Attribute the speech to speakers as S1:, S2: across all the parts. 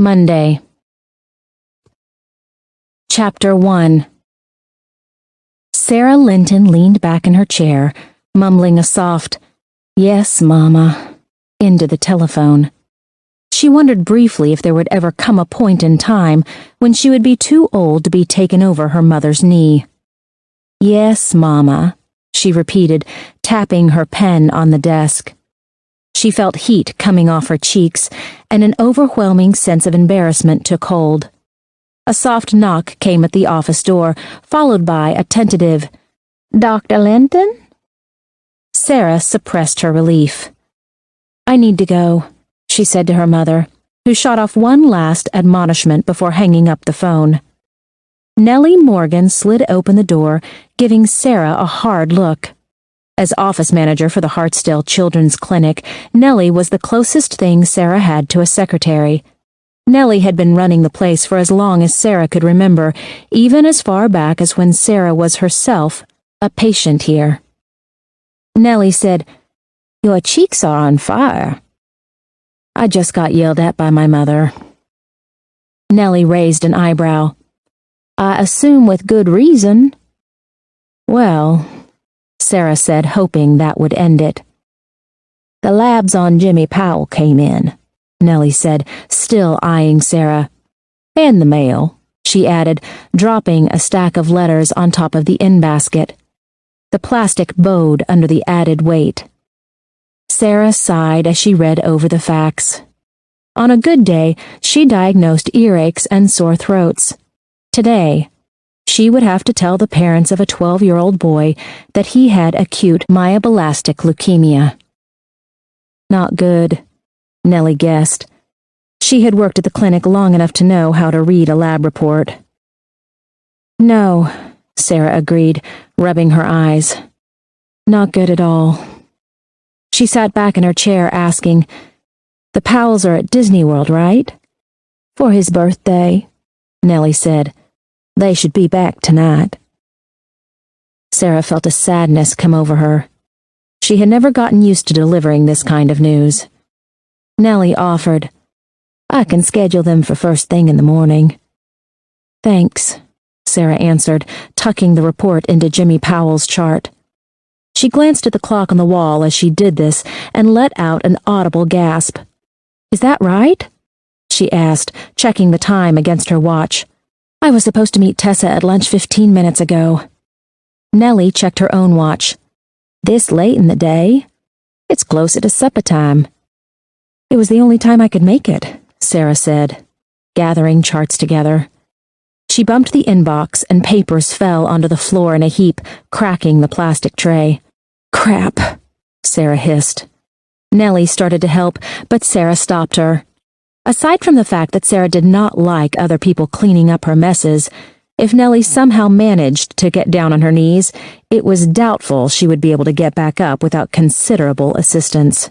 S1: Monday. Chapter 1. Sara Linton leaned back in her chair, mumbling a soft, "Yes, Mama," into the telephone. She wondered briefly if there would ever come a point in time when she would be too old to be taken over her mother's knee. "Yes, Mama," she repeated, tapping her pen on the desk. She felt heat coming off her cheeks, and an overwhelming sense of embarrassment took hold. A soft knock came at the office door, followed by a tentative, "Dr. Linton?" Sara suppressed her relief. "I need to go," she said to her mother, who shot off one last admonishment before hanging up the phone. Nellie Morgan slid open the door, giving Sara a hard look. As office manager for the Hartsdale Children's Clinic, Nellie was the closest thing Sara had to a secretary. Nellie had been running the place for as long as Sara could remember, even as far back as when Sara was herself a patient here. Nellie said, "Your cheeks are on fire." "I just got yelled at by my mother." Nellie raised an eyebrow. "I assume with good reason." "Well," Sara said, hoping that would end it. "The labs on Jimmy Powell came in," Nellie said, still eyeing Sara. "And the mail," she added, dropping a stack of letters on top of the in-basket. The plastic bowed under the added weight. Sara sighed as she read over the facts. On a good day, she diagnosed earaches and sore throats. Today, she would have to tell the parents of a 12-year-old boy that he had acute myeloblastic leukemia. Not good, Nellie guessed. She had worked at the clinic long enough to know how to read a lab report. "No," Sara agreed, rubbing her eyes. "Not good at all." She sat back in her chair, asking, "The Powells are at Disney World, right?" "For his birthday," Nellie said. "They should be back tonight." Sara felt a sadness come over her. She had never gotten used to delivering this kind of news. Nellie offered, "I can schedule them for first thing in the morning." "Thanks," Sara answered, tucking the report into Jimmy Powell's chart. She glanced at the clock on the wall as she did this and let out an audible gasp. "Is that right?" she asked, checking the time against her watch. "I was supposed to meet Tessa at lunch 15 minutes ago." Nellie checked her own watch. "This late in the day? It's closer to supper time." "It was the only time I could make it," Sara said, gathering charts together. She bumped the inbox and papers fell onto the floor in a heap, cracking the plastic tray. "Crap," Sara hissed. Nellie started to help, but Sara stopped her. Aside from the fact that Sara did not like other people cleaning up her messes, if Nellie somehow managed to get down on her knees, it was doubtful she would be able to get back up without considerable assistance.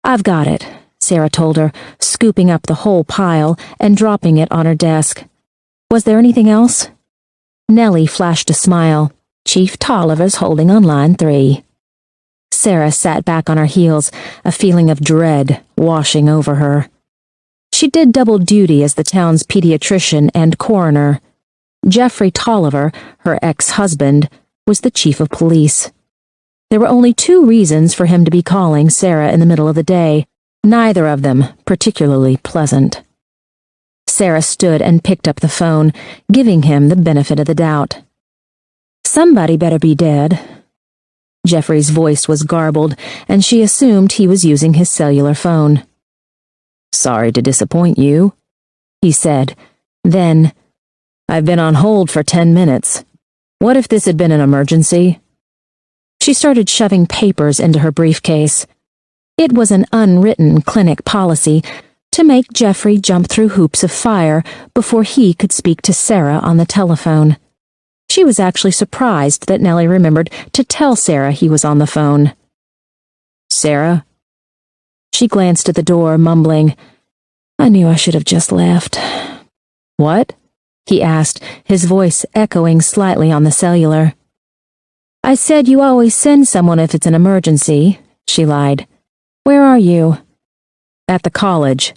S1: "I've got it," Sara told her, scooping up the whole pile and dropping it on her desk. "Was there anything else?" Nellie flashed a smile. "Chief Tolliver's holding on line 3. Sara sat back on her heels, a feeling of dread washing over her. She did double duty as the town's pediatrician and coroner. Jeffrey Tolliver, her ex-husband, was the chief of police. There were only 2 reasons for him to be calling Sara in the middle of the day, neither of them particularly pleasant. Sara stood and picked up the phone, giving him the benefit of the doubt. "Somebody better be dead." Jeffrey's voice was garbled, and she assumed he was using his cellular phone. "Sorry to disappoint you," he said. Then, "I've been on hold for 10 minutes. What if this had been an emergency?" She started shoving papers into her briefcase. It was an unwritten clinic policy to make Jeffrey jump through hoops of fire before he could speak to Sara on the telephone. She was actually surprised that Nellie remembered to tell Sara he was on the phone. "Sara?" She glanced at the door, mumbling, "I knew I should have just left." "What?" he asked, his voice echoing slightly on the cellular. "I said you always send someone if it's an emergency," she lied. "Where are you?" "At the college,"